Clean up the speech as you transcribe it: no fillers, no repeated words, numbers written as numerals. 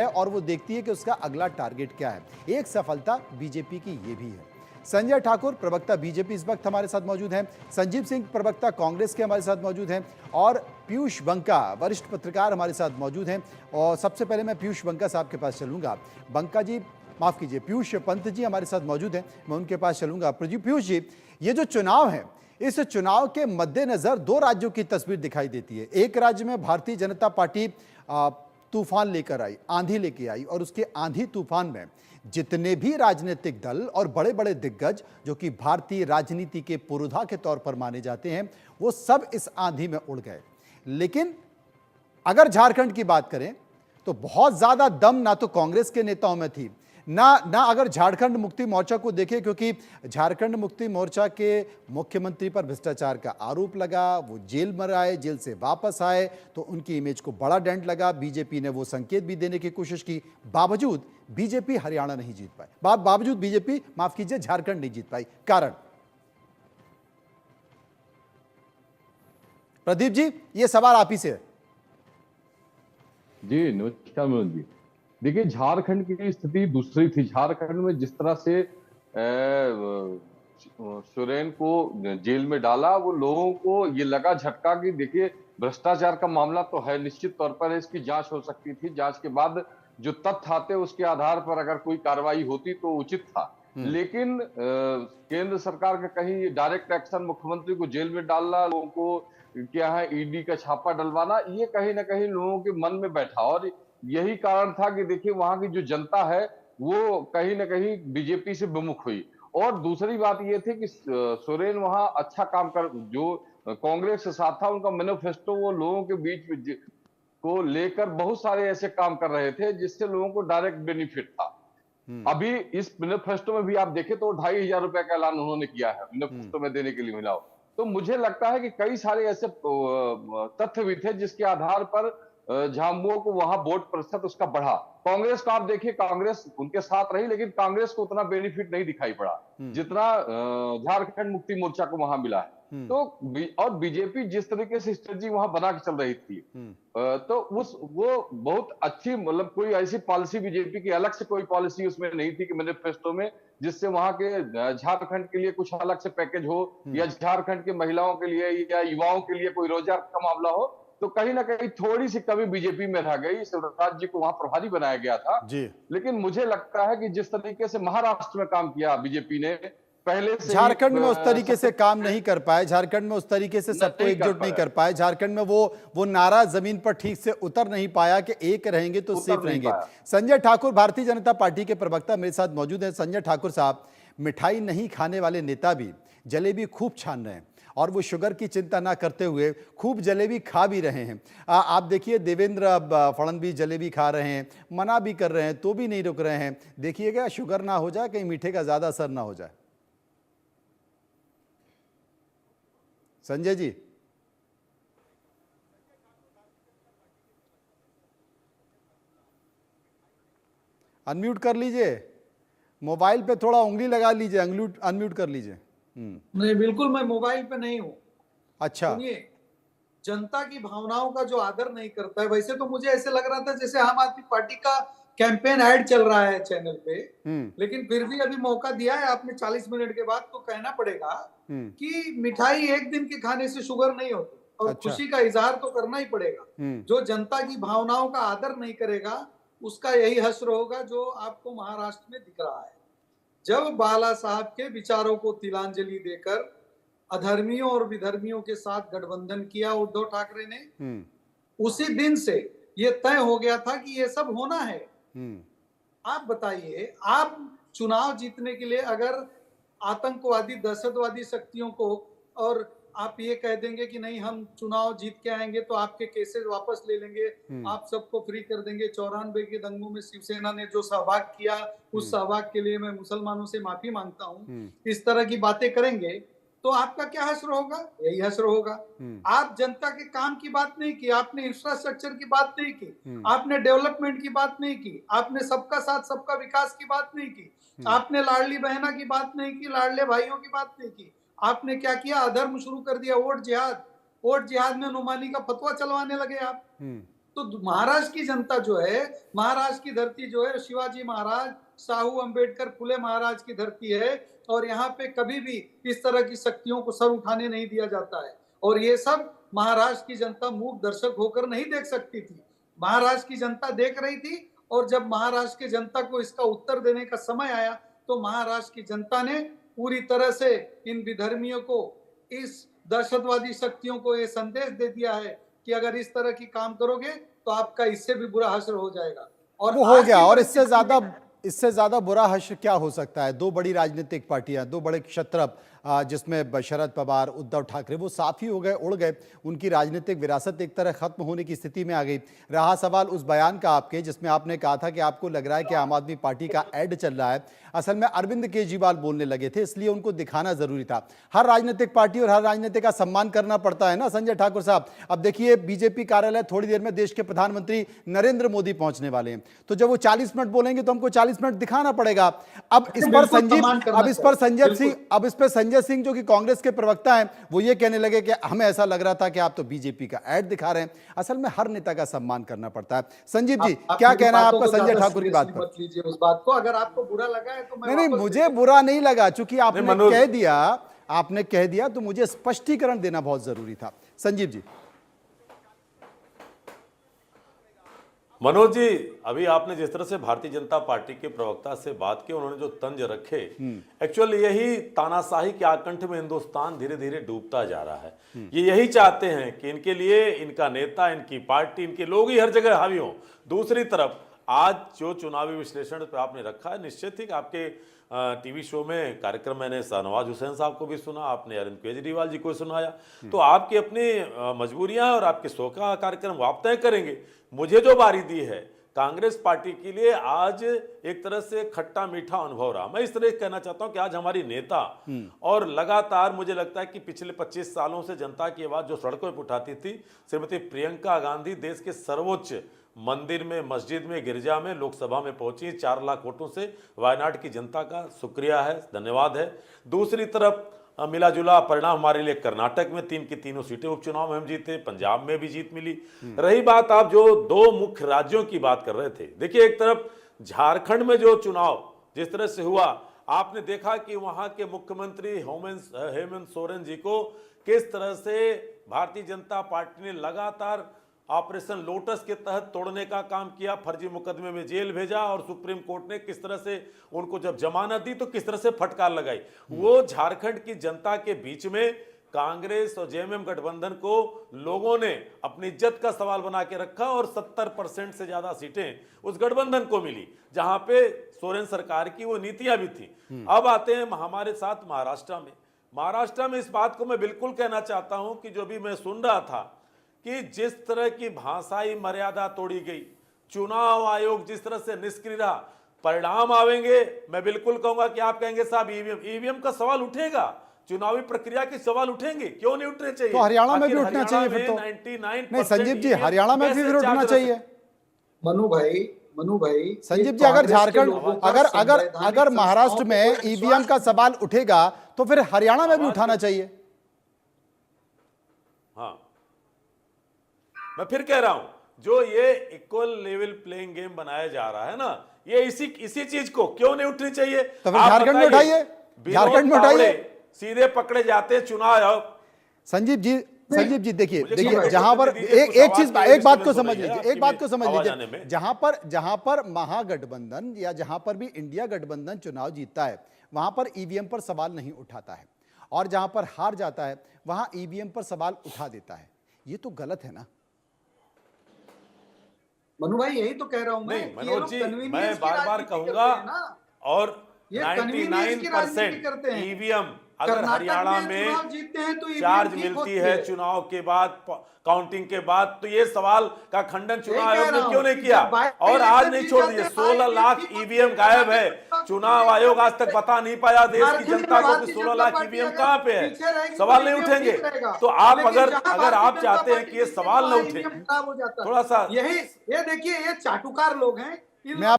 है और वो देखती है कि उसका अगला टारगेट क्या है। एक सफलता बीजेपी की ये भी है। संजय ठाकुर प्रवक्ता बीजेपी इस वक्त हमारे साथ मौजूद हैं, संजीव सिंह प्रवक्ता कांग्रेस के हमारे साथ मौजूद हैं और पीयूष बंका वरिष्ठ पत्रकार हमारे साथ मौजूद हैं। और सबसे पहले मैं पीयूष बंका साहब के पास चलूंगा। बंका जी, माफ कीजिए, पीयूष पंत जी हमारे साथ मौजूद हैं, मैं उनके पास चलूंगा। पीयूष जी, ये जो चुनाव है, इस चुनाव के मद्देनजर दो राज्यों की तस्वीर दिखाई देती है। एक राज्य में भारतीय जनता पार्टी तूफान लेकर आई, आंधी लेके आई, और उसके आंधी तूफान में जितने भी राजनीतिक दल और बड़े बड़े दिग्गज जो कि भारतीय राजनीति के पुरोधा के तौर पर माने जाते हैं, वो सब इस आंधी में उड़ गए। लेकिन अगर झारखंड की बात करें तो बहुत ज्यादा दम ना तो कांग्रेस के नेताओं में थी, ना अगर झारखंड मुक्ति मोर्चा को देखें, क्योंकि झारखंड मुक्ति मोर्चा के मुख्यमंत्री पर भ्रष्टाचार का आरोप लगा, वो जेल में आए, जेल से वापस आए तो उनकी इमेज को बड़ा डेंट लगा। बीजेपी ने वो संकेत भी देने की कोशिश की, बावजूद बीजेपी हरियाणा नहीं जीत पाई, बावजूद बीजेपी, माफ कीजिए, झारखंड नहीं जीत पाई। कारण? प्रदीप जी, ये सवाल आप ही से है। जी नमस्कार मनोज जी। देखिए, झारखंड की स्थिति दूसरी थी। झारखंड में जिस तरह से सोरेन को जेल में डाला, वो लोगों को ये लगा झटका कि देखिए भ्रष्टाचार का मामला तो है, निश्चित तौर पर इसकी जांच हो सकती थी, जांच के बाद जो तथ्य आते उसके आधार पर अगर कोई कार्रवाई होती तो उचित था। लेकिन केंद्र सरकार का कहीं डायरेक्ट एक्शन, मुख्यमंत्री को जेल में डालना, लोगों को क्या है ईडी का छापा डलवाना, ये कहीं ना कहीं लोगों के मन में बैठा। और यही कारण था कि देखिए वहां की जो जनता है वो कहीं ना कहीं बीजेपी से विमुख हुई। और दूसरी बात ये थी कि सोरेन वहां अच्छा काम कर, जो कांग्रेस के साथ था, उनका मैनिफेस्टो वो लोगों के बीच को लेकर बहुत सारे ऐसे काम कर रहे थे जिससे लोगों को डायरेक्ट बेनिफिट था। अभी इस मैनिफेस्टो में भी आप देखें तो 2,500 रुपए का ऐलान उन्होंने किया है मैनिफेस्टो में देने के लिए महिलाओं। तो मुझे लगता है कि कई सारे ऐसे तथ्य भी थे जिसके आधार पर झामुमो को वहां वोट प्रतिशत उसका बढ़ा। कांग्रेस का आप देखिए, कांग्रेस उनके साथ रही, लेकिन कांग्रेस को उतना बेनिफिट नहीं दिखाई पड़ा जितना झारखंड मुक्ति मोर्चा को वहां मिला है। तो और बीजेपी जिस तरीके से स्ट्रेटजी वहां बना के चल रही थी, तो वो बहुत अच्छी, मतलब कोई ऐसी पॉलिसी बीजेपी की अलग से कोई पॉलिसी उसमें नहीं थी कि मैनिफेस्टो में, जिससे वहां के झारखंड के लिए कुछ अलग से पैकेज हो, या झारखंड के महिलाओं के लिए या युवाओं के लिए कोई रोजगार का मामला हो। तो कहीं ना कहीं थोड़ी सी कमी बीजेपी में रह गई। शिवराज जी को वहां प्रभारी बनाया गया था जी। लेकिन मुझे लगता है कि जिस तरीके से महाराष्ट्र में काम किया बीजेपी ने, पहले से झारखंड में उस तरीके से काम नहीं कर पाए, झारखंड में उस तरीके से सबको एकजुट नहीं कर पाए, झारखंड में वो नारा जमीन पर ठीक से उतर नहीं पाया कि एक रहेंगे तो सेफ रहेंगे। संजय ठाकुर भारतीय जनता पार्टी के प्रवक्ता मेरे साथ मौजूद हैं। संजय ठाकुर साहब, मिठाई नहीं खाने वाले नेता भी जलेबी खूब छान रहे हैं और वो शुगर की चिंता ना करते हुए खूब जलेबी खा भी रहे हैं। आप देखिए, देवेंद्र फडणवीस जलेबी खा रहे हैं, मना भी कर रहे हैं तो भी नहीं रुक रहे हैं। देखिएगा शुगर ना हो जाए, कहीं मीठे का ज्यादा असर ना हो जाए। संजय जी, अनम्यूट कर लीजिए, मोबाइल पे थोड़ा उंगली लगा लीजिए, अनम्यूट कर लीजिए। नहीं, बिल्कुल मैं मोबाइल पे नहीं हूँ। अच्छा, सुनिए, जनता की भावनाओं का जो आदर नहीं करता है, वैसे तो मुझे ऐसे लग रहा था जैसे आम आदमी पार्टी का कैंपेन ऐड चल रहा है चैनल पे, लेकिन फिर भी अभी मौका दिया है आपने 40 मिनट के बाद, तो कहना पड़ेगा कि मिठाई एक दिन के खाने से शुगर नहीं होती, और अच्छा, खुशी का इजहार तो करना ही पड़ेगा। जो जनता की भावनाओं का आदर नहीं करेगा उसका यही हश्र होगा जो आपको महाराष्ट्र में दिख रहा है। जब बाला साहब के विचारों को तिलांजलि देकर अधर्मियों और विधर्मियों के साथ गठबंधन किया उद्धव ठाकरे ने, उसी दिन से ये तय हो गया था कि ये सब होना है। आप बताइए, आप चुनाव जीतने के लिए अगर आतंकवादी दहशतवादी शक्तियों को, और आप ये कह देंगे कि नहीं हम चुनाव जीत के आएंगे तो आपके केसेस वापस ले लेंगे, आप सबको फ्री कर देंगे, 94 के दंगों में शिवसेना ने जो सहभाग किया उस सहभाग के लिए मैं मुसलमानों से माफी मांगता हूं, इस तरह की बातें करेंगे तो आपका क्या हश्र होगा? यही हश्र होगा। आप जनता के काम की बात नहीं की, आपने इंफ्रास्ट्रक्चर की बात नहीं की, आपने डेवलपमेंट की बात नहीं की, आपने सबका साथ सबका विकास की बात नहीं की, आपने लाडली बहना की बात नहीं की, लाडले भाइयों की बात नहीं की। आपने क्या किया? अधर्म शुरू कर दिया, वोट जिहाद। वोट जिहाद में नुमानी का फतवा चलवाने लगे आप। तो महाराष्ट्र की जनता जो है, महाराष्ट्र की धरती जो है शिवाजी महाराज, साहू अंबेडकर, फुले महाराज की धरती है और यहाँ पे कभी भी इस तरह की शक्तियों को सर उठाने नहीं दिया जाता है। और ये सब महाराष्ट्र की जनता मूक दर्शक होकर नहीं देख सकती थी, महाराष्ट्र की जनता देख रही थी। और जब महाराष्ट्र की जनता को इसका उत्तर देने का समय आया तो महाराष्ट्र की जनता ने पूरी तरह से इन विधर्मियों को, इस दहशतवादी शक्तियों को ये संदेश दे दिया है कि अगर इस तरह की काम करोगे तो आपका इससे भी बुरा हश्र हो जाएगा। और वो हो गया। और इससे ज्यादा बुरा हश्र क्या हो सकता है? दो बड़ी राजनीतिक पार्टियां, दो बड़े क्षत्रप, जिसमें शरद पवार, उद्धव ठाकरे, वो साफ ही हो गए, उड़ गए। उनकी राजनीतिक विरासत एक तरह खत्म होने की स्थिति में आ गई। रहा सवाल उस बयान का आपके, जिसमें आपने कहा था कि आपको लग रहा है कि आम आदमी पार्टी का ऐड चल रहा है। असल में अरविंद केजरीवाल बोलने लगे थे, इसलिए उनको दिखाना जरूरी था। हर राजनीतिक पार्टी और हर राजनीति का सम्मान करना पड़ता है ना संजय ठाकुर साहब। अब देखिए, बीजेपी कार्यालय थोड़ी देर में देश के प्रधानमंत्री नरेंद्र मोदी पहुंचने वाले हैं, तो जब वो 40 मिनट बोलेंगे तो हमको 40 मिनट दिखाना पड़ेगा। अब इस पर संजय सिंह जो कि कांग्रेस के प्रवक्ता हैं, वो ये कहने लगे कि हमें ऐसा लग रहा था कि आप तो बीजेपी का ऐड दिखा रहे हैं। असल में हर नेता का सम्मान करना पड़ता है। संजीव जी, क्या कहना है आपका संजय ठाकुर की बात पर? मत लीजिए उस बात को, अगर आपको बुरा लगा है तो मैं नहीं, मुझे बुरा नहीं लगा, चूंकि आपने कह दिया तो मुझे स्पष्टीकरण देना बहुत जरूरी था। संजीव जी। मनोज जी, अभी आपने जिस तरह से भारतीय जनता पार्टी के प्रवक्ता से बात की, उन्होंने जो तंज रखे, एक्चुअली यही तानाशाही के आकंठ में हिंदुस्तान धीरे धीरे डूबता जा रहा है। ये यही चाहते हैं कि इनके लिए इनका नेता, इनकी पार्टी, इनके लोग ही हर जगह हावी हों। दूसरी तरफ आज जो चुनावी विश्लेषण पे आपने रखा है, निश्चित ही आपके टीवी शो में कार्यक्रम मैंने शाहनवाज हुसैन साहब को भी सुना, आपने अरविंद केजरीवाल जी को सुनाया, तो आपकी अपनी मजबूरियां और आपके शो का कार्यक्रम आप तय करेंगे। मुझे जो बारी दी है कांग्रेस पार्टी के लिए, आज एक तरह से खट्टा मीठा अनुभव रहा। मैं इस तरह कहना चाहता हूं कि आज हमारी नेता, और लगातार मुझे लगता है कि पिछले 25 सालों से जनता की आवाज जो सड़कों पर उठाती थी, श्रीमती प्रियंका गांधी देश के सर्वोच्च मंदिर में, मस्जिद में, गिरजा में, लोकसभा में पहुंची 4 लाख वोटों से। वायनाड की जनता का शुक्रिया है, धन्यवाद है। दूसरी तरफ मिला जुला परिणाम हमारे लिए कर्नाटक में 3 की तीनों सीटें उपचुनाव में हम जीते, पंजाब में भी जीत मिली। रही बात, आप जो 2 मुख्य राज्यों की बात कर रहे थे, देखिए एक तरफ झारखंड में जो चुनाव जिस तरह से हुआ, आपने देखा कि वहां के मुख्यमंत्री हेमंत सोरेन जी को किस तरह से भारतीय जनता पार्टी ने लगातार ऑपरेशन लोटस के तहत तोड़ने का काम किया, फर्जी मुकदमे में जेल भेजा, और सुप्रीम कोर्ट ने किस तरह से उनको जब जमानत दी तो किस तरह से फटकार लगाई। वो झारखंड की जनता के बीच में कांग्रेस और जेएमएम गठबंधन को लोगों ने अपनी इज्जत का सवाल बना के रखा, और 70% से ज्यादा सीटें उस गठबंधन को मिली, जहां पे सोरेन सरकार की वो नीतियां भी थी। अब आते हैं हमारे साथ महाराष्ट्र में इस बात को मैं बिल्कुल कहना चाहता हूं कि जो भी मैं सुन रहा था कि जिस तरह की भाषाई मर्यादा तोड़ी गई, चुनाव आयोग जिस तरह से निष्क्रिय रहा, परिणाम आवेंगे, मैं बिल्कुल कहूंगा कि आप कहेंगे साहब ईवीएम का सवाल उठेगा, चुनावी प्रक्रिया के सवाल उठेंगे, क्यों नहीं उठने चाहिए? तो हरियाणा में भी उठना चाहिए फिर तो। 99% नहीं संजीव जी, हरियाणा में भी फिर उठना चाहिए। मनु भाई संजीव जी, अगर झारखंड, अगर महाराष्ट्र में ईवीएम का सवाल उठेगा तो फिर हरियाणा में भी उठाना चाहिए। हाँ, मैं फिर कह रहा हूं, जो ये इक्वल लेवल प्लेइंग गेम बनाया जा रहा है ना, ये इसी चीज को क्यों नहीं उठनी चाहिए? तो फिर झारखंड में उठाइए, झारखंड में उठाइए, सीधे पकड़े जाते हैं चुनाव आयोग। संजीव जी देखिए जहां पर एक बात को समझ लीजिए, जहां पर महागठबंधन या जहां पर भी इंडिया गठबंधन चुनाव जीतता है, वहां पर ईवीएम पर सवाल नहीं उठाता है, और जहां पर हार जाता है वहां ईवीएम पर सवाल उठा देता है। ये तो गलत है ना मनु भाई? यही तो कह रहा हूं मैं। मनोज जी, मैं बार बार कहूंगा, और 99% ईवीएम अगर हरियाणा में चार्ज मिलती है चुनाव के बाद, काउंटिंग के बाद, तो ये सवाल का खंडन चुनाव आयोग ने क्यों नहीं किया? और आज नहीं छोड़ दिए, 16 लाख ईवीएम गायब है। चुनाव आयोग आज तक बता नहीं पाया देश की जनता को कि 16 लाख ईवीएम कहां पे है। सवाल नहीं उठेंगे। तो आप अगर आप चाहते हैं कि ये सवाल न उठे, थोड़ा सा ये देखिए, ये चाटुकार लोग हैं।